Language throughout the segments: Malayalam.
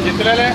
ചിത്രല്ലേ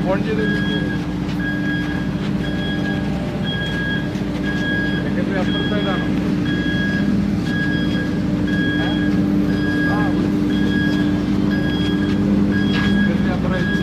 ഫോൺ ചെയ്ത് സെക്രട്ടറി അപ്പുറത്തായിട്ടാണോ? സെക്രട്ടറി അപ്പുറത്തായിട്ട്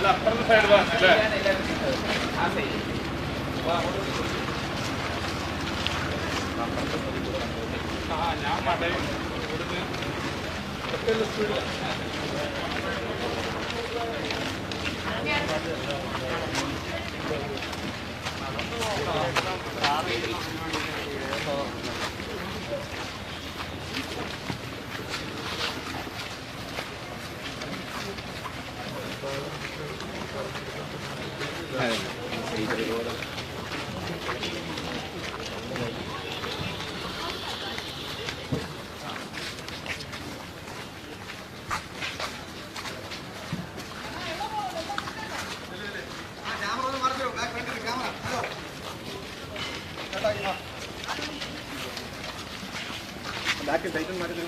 അപ്പുറത്തെ സൈഡ് അല്ലേ? ഞാൻ മടയും ഇവിടുന്ന് സ്പീഡ് ബാക്കി ടൈറ്റൻ മാറ്റി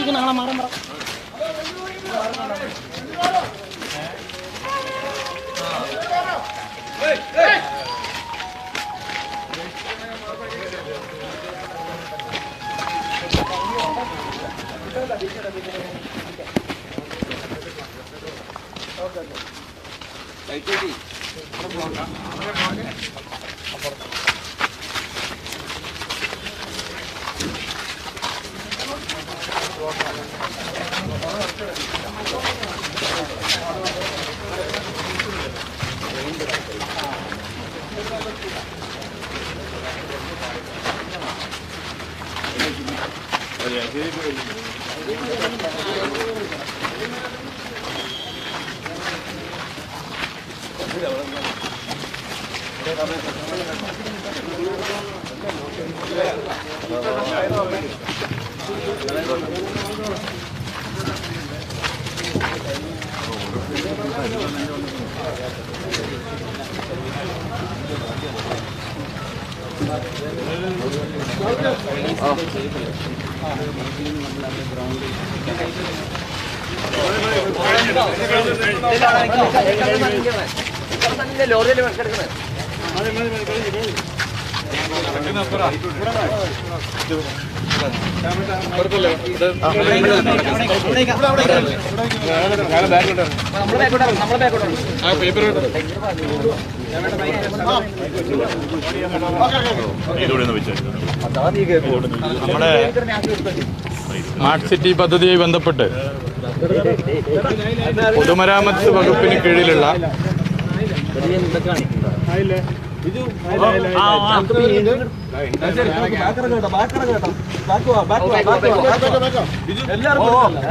നാളെ മാറാൻ പറ ലോറിയിൽ കിടക്കുന്നത് നമ്മുടെ സ്മാർട്ട് സിറ്റി പദ്ധതിയുമായി ബന്ധപ്പെട്ട് പൊതുമരാമത്ത് വകുപ്പിന് കീഴിലുള്ള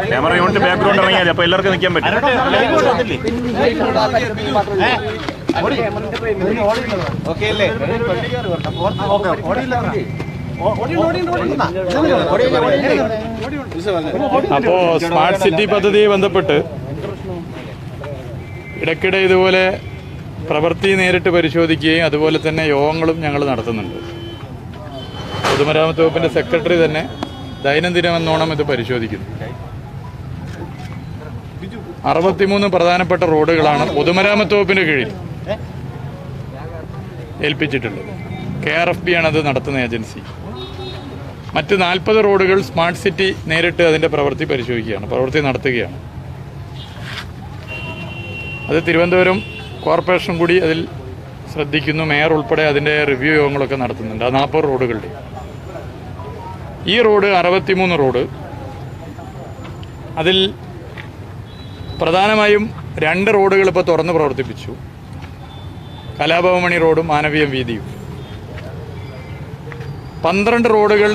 ക്യാമറ യൂണിറ്റ് ബാക്ക്ഗ്രൗണ്ട് ഇറങ്ങിയാൽ അപ്പൊ എല്ലാവർക്കും നിൽക്കാൻ പറ്റും. അപ്പോൾ സ്മാർട്ട് സിറ്റി പദ്ധതിയെ ബന്ധപ്പെട്ട് ഇടയ്ക്കിടെ ഇതുപോലെ പ്രവൃത്തി നേരിട്ട് പരിശോധിക്കുകയും അതുപോലെ തന്നെ യോഗങ്ങളും ഞങ്ങൾ നടത്തുന്നുണ്ട്. പൊതുമരാമത്ത് വകുപ്പിന്റെ സെക്രട്ടറി തന്നെ ദൈനംദിനമെന്നോണം ഇത് പരിശോധിക്കുന്നു. 63 പ്രധാനപ്പെട്ട റോഡുകളാണ് പൊതുമരാമത്ത് വകുപ്പിന്റെ കീഴിൽ ഏൽപ്പിച്ചിട്ടുള്ളത്. KRFB ആണ് അത് നടത്തുന്ന ഏജൻസി. മറ്റ് 40 റോഡുകൾ സ്മാർട്ട് സിറ്റി നേരിട്ട് അതിന്റെ പ്രവൃത്തി പരിശോധിക്കുകയാണ്, പ്രവൃത്തി നടത്തുകയാണ്. അത് തിരുവനന്തപുരം കോർപ്പറേഷൻ കൂടി അതിൽ ശ്രദ്ധിക്കുന്നു. മേയർ ഉൾപ്പെടെ അതിൻ്റെ റിവ്യൂ യോഗങ്ങളൊക്കെ നടത്തുന്നുണ്ട്. ആ 40 റോഡുകളുടെ ഈ റോഡ് 63 റോഡ്, അതിൽ പ്രധാനമായും 2 റോഡുകൾ ഇപ്പോൾ തുറന്ന് പ്രവർത്തിപ്പിച്ചു. കലാഭവമണി റോഡും മാനവീയം വീതിയും. 12 റോഡുകൾ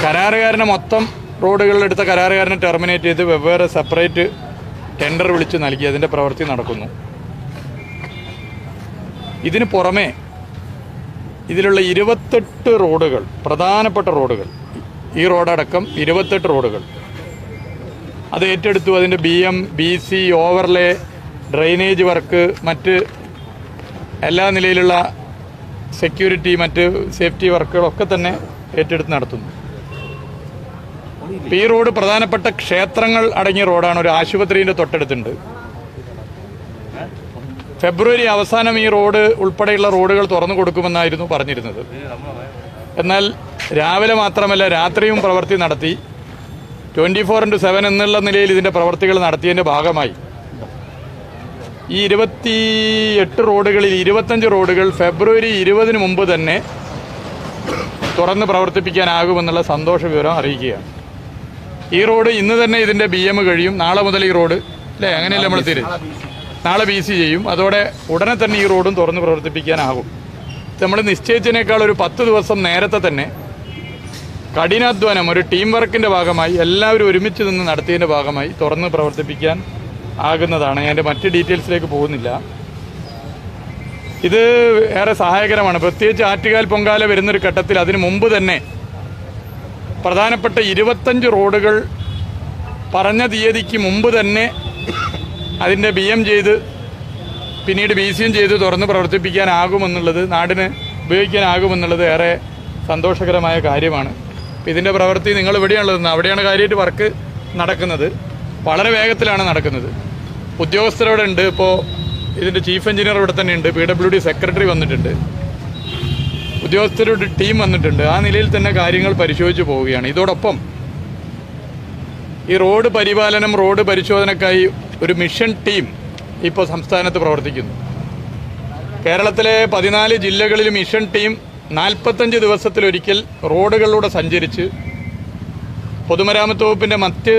കരാറുകാരനെ മൊത്തം റോഡുകളിലെടുത്ത കരാറുകാരനെ ടെർമിനേറ്റ് ചെയ്ത് വെവ്വേറെ സെപ്പറേറ്റ് ടെൻഡർ വിളിച്ച് നൽകി അതിൻ്റെ പ്രവൃത്തി നടക്കുന്നു. ഇതിന് പുറമെ ഇതിലുള്ള 28 റോഡുകൾ, പ്രധാനപ്പെട്ട റോഡുകൾ, ഈ റോഡടക്കം 28 റോഡുകൾ അത് ഏറ്റെടുത്തു. അതിൻ്റെ BM, BC, overlay, drainage work, മറ്റ് എല്ലാ നിലയിലുള്ള സെക്യൂരിറ്റി, മറ്റ് സേഫ്റ്റി വർക്കുകളൊക്കെ തന്നെ ഏറ്റെടുത്ത് നടത്തുന്നു. ഈ റോഡ് പ്രധാനപ്പെട്ട ക്ഷേത്രങ്ങൾ അടങ്ങിയ റോഡാണ്. ഒരു ആശുപത്രിയുടെ തൊട്ടടുത്തുണ്ട്. ഫെബ്രുവരി അവസാനം ഈ റോഡ് ഉൾപ്പെടെയുള്ള റോഡുകൾ തുറന്നു കൊടുക്കുമെന്നായിരുന്നു പറഞ്ഞിരുന്നത്. എന്നാൽ രാവിലെ മാത്രമല്ല രാത്രിയും പ്രവൃത്തി നടത്തി 24/7 എന്നുള്ള നിലയിൽ ഇതിൻ്റെ പ്രവൃത്തികൾ നടത്തിയതിൻ്റെ ഭാഗമായി ഈ 28 റോഡുകളിൽ 25 റോഡുകൾ ഫെബ്രുവരി 20 മുമ്പ് തന്നെ തുറന്ന് പ്രവർത്തിപ്പിക്കാനാകുമെന്നുള്ള സന്തോഷ വിവരം അറിയിക്കുകയാണ്. ഈ റോഡ് ഇന്ന് തന്നെ ഇതിൻ്റെ BM കഴിയും. നാളെ മുതൽ ഈ റോഡ് അല്ലേ, അങ്ങനെയല്ലേ നമ്മൾ നാളെ BC ചെയ്യും. അതോടെ ഉടനെ തന്നെ ഈ റോഡും തുറന്ന് പ്രവർത്തിപ്പിക്കാനാകും. നമ്മൾ നിശ്ചയിച്ചതിനേക്കാൾ ഒരു 10 ദിവസം നേരത്തെ തന്നെ കഠിനാധ്വാനം, ഒരു ടീം വർക്കിൻ്റെ ഭാഗമായി എല്ലാവരും ഒരുമിച്ച് നിന്ന് നടത്തിയതിൻ്റെ ഭാഗമായി തുറന്ന് പ്രവർത്തിപ്പിക്കാൻ ആകുന്നതാണ്. ഞാൻ മറ്റ് ഡീറ്റെയിൽസിലേക്ക് പോകുന്നില്ല. ഇത് ഏറെ സഹായകരമാണ്. പ്രത്യേകിച്ച് ആറ്റുകാൽ പൊങ്കാല വരുന്നൊരു ഘട്ടത്തിൽ അതിനു മുമ്പ് തന്നെ പ്രധാനപ്പെട്ട 25 റോഡുകൾ പറഞ്ഞ തീയതിക്ക് മുമ്പ് തന്നെ അതിൻ്റെ BM ചെയ്ത് പിന്നീട് BCയും ചെയ്ത് തുറന്ന് പ്രവർത്തിപ്പിക്കാനാകുമെന്നുള്ളത്, നാടിന് ഉപയോഗിക്കാനാകുമെന്നുള്ളത് ഏറെ സന്തോഷകരമായ കാര്യമാണ്. ഇതിൻ്റെ പ്രവൃത്തി നിങ്ങൾ ഇവിടെയാണുള്ളത്, അവിടെയാണ് കാര്യമായിട്ട് വർക്ക് നടക്കുന്നത്. വളരെ വേഗത്തിലാണ് നടക്കുന്നത്. ഉദ്യോഗസ്ഥരവിടെ ഉണ്ട്. ഇപ്പോൾ ഇതിൻ്റെ ചീഫ് എഞ്ചിനീയർ ഇവിടെ തന്നെ ഉണ്ട്. PWD സെക്രട്ടറി വന്നിട്ടുണ്ട്. ഉദ്യോഗസ്ഥരുടെ ടീം വന്നിട്ടുണ്ട്. ആ നിലയിൽ തന്നെ കാര്യങ്ങൾ പരിശോധിച്ച് പോവുകയാണ്. ഇതോടൊപ്പം ഈ റോഡ് പരിപാലനം, റോഡ് പരിശോധനയ്ക്കായി ഒരു മിഷൻ ടീം ഇപ്പോൾ സംസ്ഥാനത്ത് പ്രവർത്തിക്കുന്നു. കേരളത്തിലെ 14 ജില്ലകളിൽ മിഷൻ ടീം 45 ദിവസത്തിലൊരിക്കൽ റോഡുകളിലൂടെ സഞ്ചരിച്ച് പൊതുമരാമത്ത് വകുപ്പിൻ്റെ മറ്റ്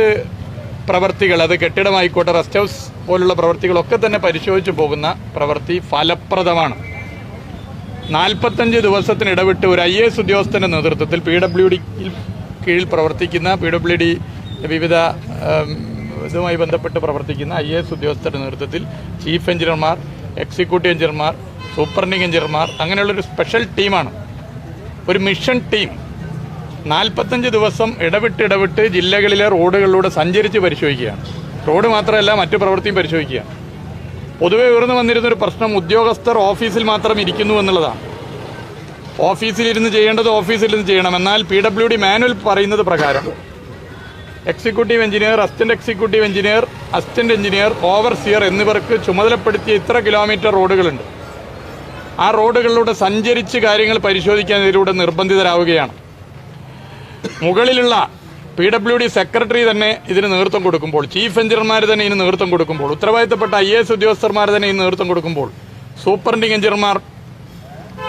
പ്രവർത്തികൾ, അത് കെട്ടിടമായിക്കോട്ടെ, റെസ്റ്റ് ഹൗസ് പോലുള്ള പ്രവർത്തികളൊക്കെ തന്നെ പരിശോധിച്ച് പോകുന്ന പ്രവൃത്തി ഫലപ്രദമാണ്. 45 ദിവസത്തിനിടവിട്ട് ഒരു IAS ഉദ്യോഗസ്ഥൻ്റെ നേതൃത്വത്തിൽ PWD കീഴിൽ പ്രവർത്തിക്കുന്ന, PWD വിവിധ ഇതുമായി ബന്ധപ്പെട്ട് പ്രവർത്തിക്കുന്ന IAS ഉദ്യോഗസ്ഥരുടെ നേതൃത്വത്തിൽ ചീഫ് എഞ്ചിനീയർമാർ, എക്സിക്യൂട്ടീവ് എഞ്ചിനീയർമാർ, സൂപ്പർണ്ടിങ് എഞ്ചിനീയർമാർ, അങ്ങനെയുള്ളൊരു സ്പെഷ്യൽ ടീമാണ്. ഒരു മിഷൻ ടീം 45 ദിവസം ഇടവിട്ട് ജില്ലകളിലെ റോഡുകളിലൂടെ സഞ്ചരിച്ച് പരിശോധിക്കുകയാണ്. റോഡ് മാത്രമല്ല മറ്റു പ്രവൃത്തിയും പരിശോധിക്കുകയാണ്. പൊതുവെ ഉയർന്നു വന്നിരുന്നൊരു പ്രശ്നം ഉദ്യോഗസ്ഥർ ഓഫീസിൽ മാത്രം ഇരിക്കുന്നു എന്നുള്ളതാണ്. ഓഫീസിലിരുന്ന് ചെയ്യേണ്ടത് ഓഫീസിലിരുന്ന് ചെയ്യണം. എന്നാൽ PWD മാനുവൽ പറയുന്നത് പ്രകാരം executive engineer, assistant executive engineer, assistant engineer, overseer എന്നിവർക്ക് ചുമതലപ്പെടുത്തിയ ഇത്ര കിലോമീറ്റർ റോഡുകളുണ്ട്. ആ റോഡുകളിലൂടെ സഞ്ചരിച്ച് കാര്യങ്ങൾ പരിശോധിക്കാൻ ഇതിലൂടെ നിർബന്ധിതരാവുകയാണ്. മുകളിലുള്ള PWD സെക്രട്ടറി തന്നെ ഇതിന് നേതൃത്വം കൊടുക്കുമ്പോൾ, ചീഫ് എഞ്ചിനീയർമാർ തന്നെ ഇതിന് നേതൃത്വം കൊടുക്കുമ്പോൾ, ഉത്തരവാദിത്തപ്പെട്ട IAS ഉദ്യോഗസ്ഥന്മാർ തന്നെ ഇതിന് നേതൃത്വം കൊടുക്കുമ്പോൾ, സൂപ്പർണ്ടിങ് എഞ്ചിനീയർമാർ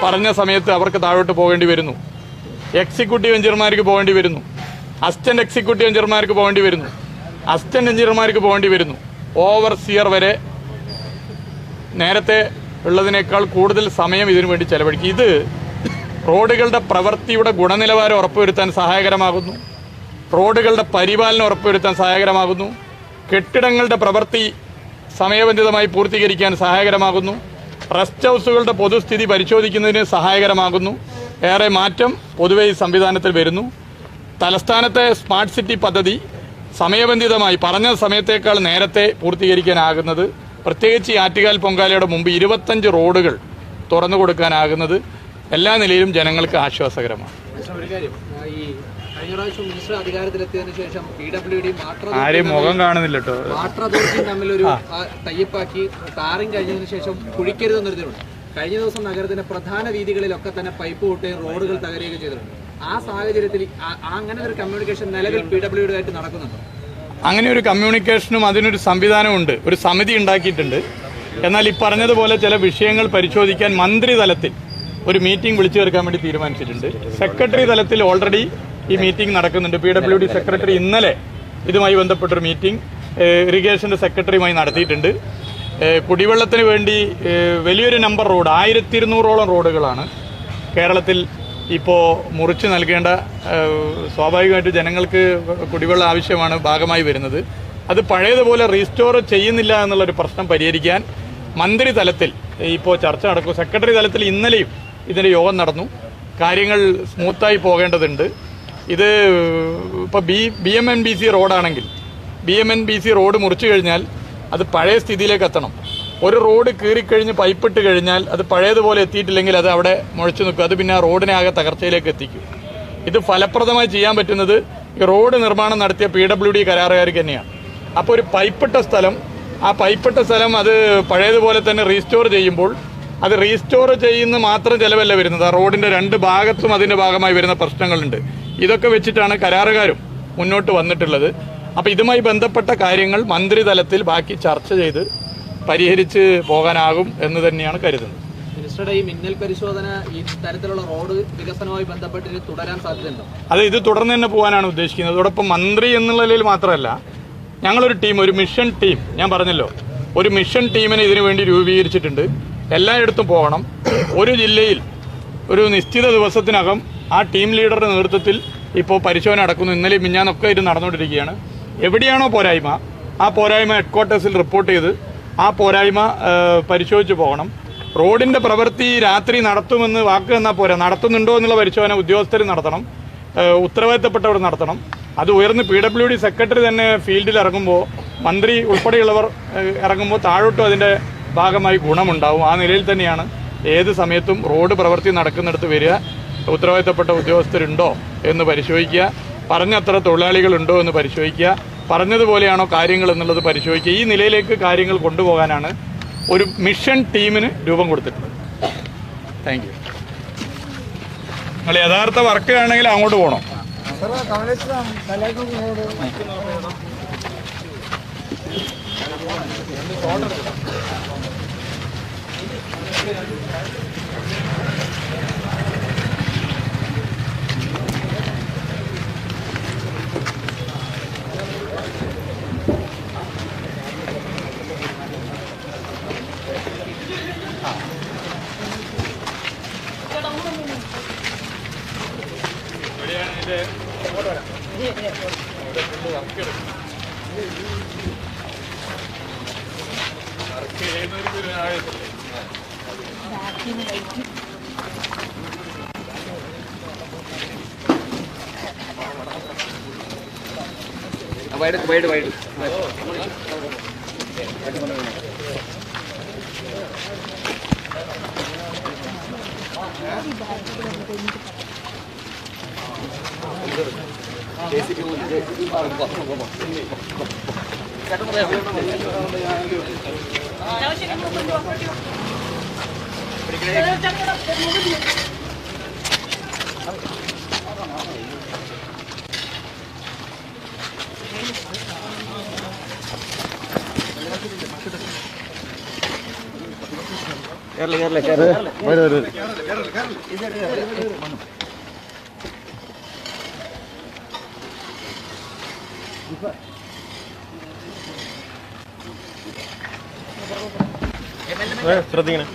പറഞ്ഞ സമയത്ത് അവർക്ക് താഴോട്ട് പോകേണ്ടി വരുന്നു. എക്സിക്യൂട്ടീവ് എഞ്ചിനീയർമാർക്ക് പോകേണ്ടി വരുന്നു. അസിസ്റ്റന്റ് എക്സിക്യൂട്ടീവ് എഞ്ചിനീയർമാർക്ക് പോകേണ്ടി വരുന്നു. അസിസ്റ്റന്റ് എഞ്ചിനീയർമാർക്ക് പോകേണ്ടി വരുന്നു. ഓവർസിയർ വരെ നേരത്തെ ഉള്ളതിനേക്കാൾ കൂടുതൽ സമയം ഇതിനു വേണ്ടി ചെലവഴിക്കും. ഇത് റോഡുകളുടെ പ്രവൃത്തിയുടെ ഗുണനിലവാരം ഉറപ്പുവരുത്താൻ സഹായകരമാകുന്നു. റോഡുകളുടെ പരിപാലനം ഉറപ്പുവരുത്താൻ സഹായകരമാകുന്നു. കെട്ടിടങ്ങളുടെ പ്രവൃത്തി സമയബന്ധിതമായി പൂർത്തീകരിക്കാൻ സഹായകരമാകുന്നു. റെസ്റ്റ് ഹൗസുകളുടെ പൊതുസ്ഥിതി പരിശോധിക്കുന്നതിന് സഹായകരമാകുന്നു. ഏറെ മാറ്റം പൊതുവെ ഈ സംവിധാനത്തിൽ വരുന്നു. തലസ്ഥാനത്തെ സ്മാർട്ട് സിറ്റി പദ്ധതി സമയബന്ധിതമായി പറഞ്ഞ സമയത്തേക്കാൾ നേരത്തെ പൂർത്തീകരിക്കാനാകുന്നത്, പ്രത്യേകിച്ച് ഈ ആറ്റുകാൽ പൊങ്കാലയുടെ മുമ്പ് 25 റോഡുകൾ തുറന്നു കൊടുക്കാനാകുന്നത് എല്ലാ നിലയിലും ജനങ്ങൾക്ക് ആശ്വാസകരമാണ്. കഴിഞ്ഞ പ്രാവശ്യം മിനിസ്റ്റർ അധികാരത്തിലെത്തിയതിനു ശേഷം PWD ആരെയും മുഖം കാണുന്നില്ല കേട്ടോ. വാട്ടർ അതോറിറ്റിയും തമ്മിലൊരു ടൈപ്പാക്കി ടാറിങ് കഴിഞ്ഞതിന് ശേഷം കുഴിക്കരുതെന്നൊരുതിലുണ്ട്. കഴിഞ്ഞ ദിവസം നഗരത്തിന്റെ പ്രധാന വീതികളിലൊക്കെ തന്നെ പൈപ്പ് പൊട്ടുകയും റോഡുകൾ തകരുകയും ചെയ്തിട്ടുണ്ട്. ആ സാഹചര്യത്തിൽ അങ്ങനെ ഒരു കമ്മ്യൂണിക്കേഷൻ നിലവിൽ PWD ആയിട്ട് നടക്കുന്നുണ്ടോ? അങ്ങനെ ഒരു കമ്മ്യൂണിക്കേഷനും അതിനൊരു സംവിധാനമുണ്ട്. ഒരു സമിതി ഉണ്ടാക്കിയിട്ടുണ്ട്. എന്നാൽ ഈ പറഞ്ഞതുപോലെ ചില വിഷയങ്ങൾ പരിശോധിക്കാൻ മന്ത്രിതലത്തിൽ ഒരു മീറ്റിംഗ് വിളിച്ചു ചേർക്കാൻ വേണ്ടി തീരുമാനിച്ചിട്ടുണ്ട്. സെക്രട്ടറി തലത്തിൽ ഓൾറെഡി ഈ മീറ്റിംഗ് നടക്കുന്നുണ്ട്. PWD സെക്രട്ടറി ഇന്നലെ ഇതുമായി ബന്ധപ്പെട്ടൊരു മീറ്റിംഗ് ഇറിഗേഷന്റെ സെക്രട്ടറിയുമായി നടത്തിയിട്ടുണ്ട്. കുടിവെള്ളത്തിന് വേണ്ടി വലിയൊരു നമ്പർ റോഡ് 1200ഓളം റോഡുകളാണ് കേരളത്തിൽ ഇപ്പോൾ മുറിച്ച് നൽകേണ്ട. സ്വാഭാവികമായിട്ട് ജനങ്ങൾക്ക് കുടിവെള്ളം ആവശ്യമാണ് ഭാഗമായി വരുന്നത്. അത് പഴയതുപോലെ റീസ്റ്റോർ ചെയ്യുന്നില്ല എന്നുള്ളൊരു പ്രശ്നം പരിഹരിക്കാൻ മന്ത്രി തലത്തിൽ ഇപ്പോൾ ചർച്ച നടക്കും. സെക്രട്ടറി തലത്തിൽ ഇന്നലെയും ഇതിൻ്റെ യോഗം നടന്നു. കാര്യങ്ങൾ സ്മൂത്തായി പോകേണ്ടതുണ്ട്. ഇത് ഇപ്പോൾ BMNBC റോഡാണെങ്കിൽ BMNBC റോഡ് മുറിച്ചു കഴിഞ്ഞാൽ അത് പഴയ സ്ഥിതിയിലേക്ക് എത്തണം. ഒരു റോഡ് കീറിക്കഴിഞ്ഞ് പൈപ്പിട്ട് കഴിഞ്ഞാൽ അത് പഴയതുപോലെ എത്തിയിട്ടില്ലെങ്കിൽ അത് അവിടെ മുഴച്ചു നിൽക്കും. അത് പിന്നെ ആ റോഡിനെ ആകെ തകർച്ചയിലേക്ക് എത്തിക്കും. ഇത് ഫലപ്രദമായി ചെയ്യാൻ പറ്റുന്നത് ഈ റോഡ് നിർമ്മാണം നടത്തിയ PWD കരാറുകാർക്ക് തന്നെയാണ്. അപ്പോൾ ഒരു പൈപ്പിട്ട സ്ഥലം, ആ പൈപ്പിട്ട സ്ഥലം അത് പഴയതുപോലെ തന്നെ റീസ്റ്റോർ ചെയ്യുമ്പോൾ അത് റീസ്റ്റോർ ചെയ്യുന്ന മാത്രം ചിലവല്ല വരുന്നത്. ആ റോഡിന്റെ 2 ഭാഗത്തും അതിന്റെ ഭാഗമായി വരുന്ന പ്രശ്നങ്ങളുണ്ട്. ഇതൊക്കെ വെച്ചിട്ടാണ് കരാറുകാരും മുന്നോട്ട് വന്നിട്ടുള്ളത്. അപ്പോൾ ഇതുമായി ബന്ധപ്പെട്ട കാര്യങ്ങൾ മന്ത്രിതലത്തിൽ ബാക്കി ചർച്ച ചെയ്ത് പരിഹരിച്ച് പോകാനാകും എന്ന് തന്നെയാണ് കരുതുന്നത്. മിനിസ്റ്ററുടെ ഈ മിന്നൽ പരിശോധന ഈ തരത്തിലുള്ള റോഡ് വികസനവുമായി ബന്ധപ്പെട്ട് തുടരാൻ സാധ്യതയുണ്ടോ? അത് ഇത് തുടർന്ന് തന്നെ പോകാനാണ് ഉദ്ദേശിക്കുന്നത്. അതോടൊപ്പം മന്ത്രി എന്നുള്ള നിലയിൽ മാത്രമല്ല, ഞങ്ങളൊരു ടീം, ഒരു മിഷൻ ടീം, ഞാൻ പറഞ്ഞല്ലോ, ഒരു മിഷൻ ടീമിനെ ഇതിനു വേണ്ടി രൂപീകരിച്ചിട്ടുണ്ട്. എല്ലായിടത്തും പോകണം. ഒരു ജില്ലയിൽ ഒരു നിശ്ചിത ദിവസത്തിനകം ആ ടീം ലീഡറുടെ നേതൃത്വത്തിൽ ഇപ്പോൾ പരിശോധന നടക്കുന്നു. ഇന്നലെ മിഞ്ഞാന്നൊക്കെ ഇത് നടന്നുകൊണ്ടിരിക്കുകയാണ്. എവിടെയാണോ പോരായ്മ, ആ പോരായ്മ ഹെഡ്ക്വാർട്ടേഴ്സിൽ റിപ്പോർട്ട് ചെയ്ത് ആ പോരായ്മ പരിശോധിച്ച് പോകണം. റോഡിന്റെ പ്രവൃത്തി രാത്രി നടത്തുമെന്ന് വാക്ക് തന്നാൽ പോരാ, നടത്തുന്നുണ്ടോ എന്നുള്ള പരിശോധന ഉദ്യോഗസ്ഥർ നടത്തണം, ഉത്തരവാദിത്തപ്പെട്ടവർ നടത്തണം. അത് ഉയർന്ന് PWD സെക്രട്ടറി തന്നെ ഫീൽഡിൽ ഇറങ്ങുമ്പോൾ, മന്ത്രി ഉൾപ്പെടെയുള്ളവർ ഇറങ്ങുമ്പോൾ താഴോട്ടും അതിന്റെ ഭാഗമായി ഗുണമുണ്ടാവും. ആ നിലയിൽ തന്നെയാണ് ഏത് സമയത്തും റോഡ് പ്രവൃത്തി നടക്കുന്നിടത്ത് വരിക, ഉത്തരവാദിത്തപ്പെട്ട ഉദ്യോഗസ്ഥരുണ്ടോ എന്ന് പരിശോധിക്കുക, പറഞ്ഞത്ര തൊഴിലാളികളുണ്ടോ എന്ന് പരിശോധിക്കുക, പറഞ്ഞതുപോലെയാണോ കാര്യങ്ങൾ എന്നുള്ളത് പരിശോധിക്കുക. ഈ നിലയിലേക്ക് കാര്യങ്ങൾ കൊണ്ടുപോകാനാണ് ഒരു മിഷൻ ടീമിന് രൂപം കൊടുത്തിട്ടുള്ളത്. Thank you. നിങ്ങൾ യഥാർത്ഥ വർക്ക് ആണെങ്കിൽ അങ്ങോട്ട് പോകണം. വൈഡ് ശ്രദ്ധിക്കണേ.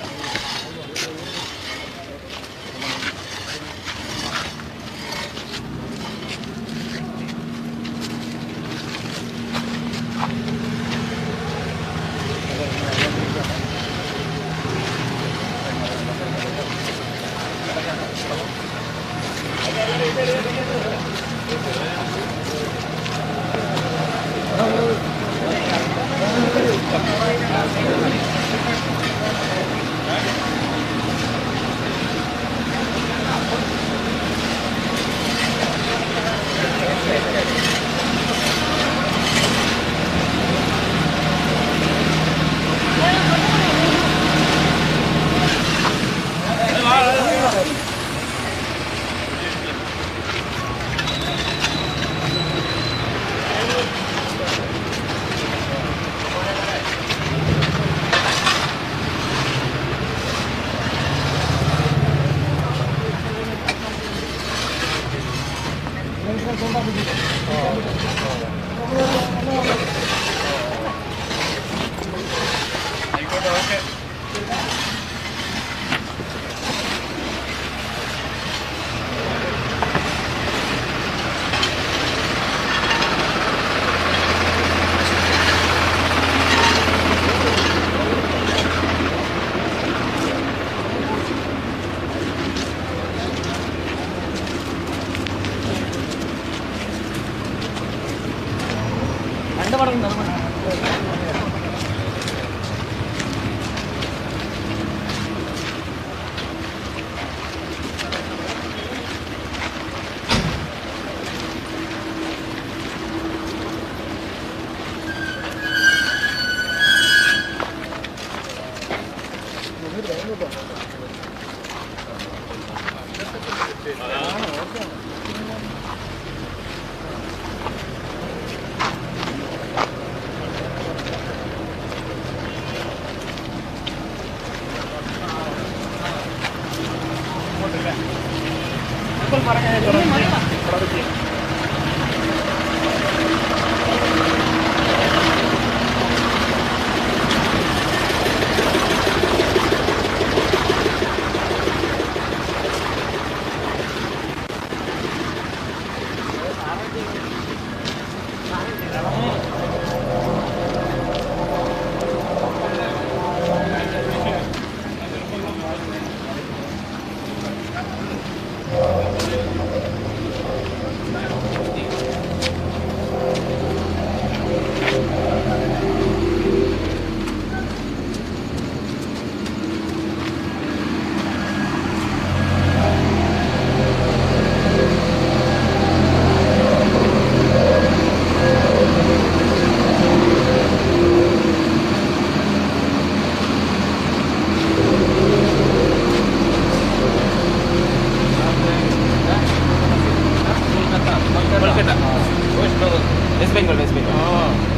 West Bengal, West Bengal.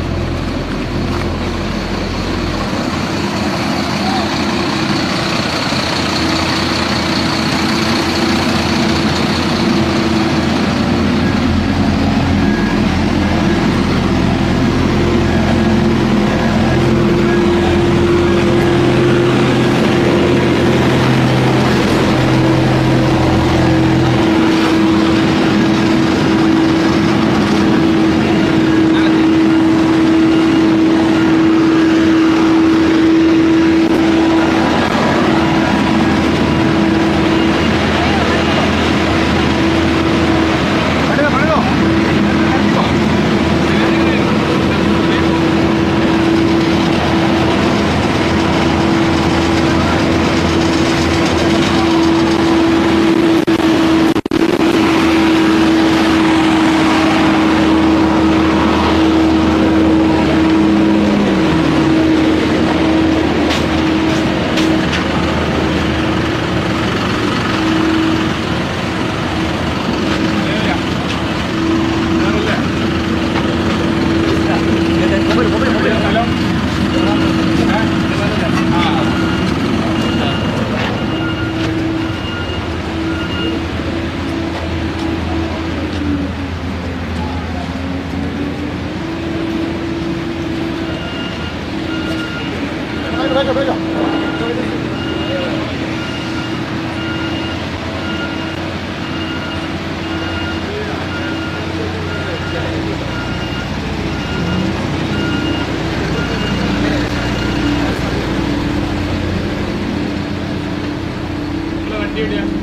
വണ്ടി എവിടെയാ?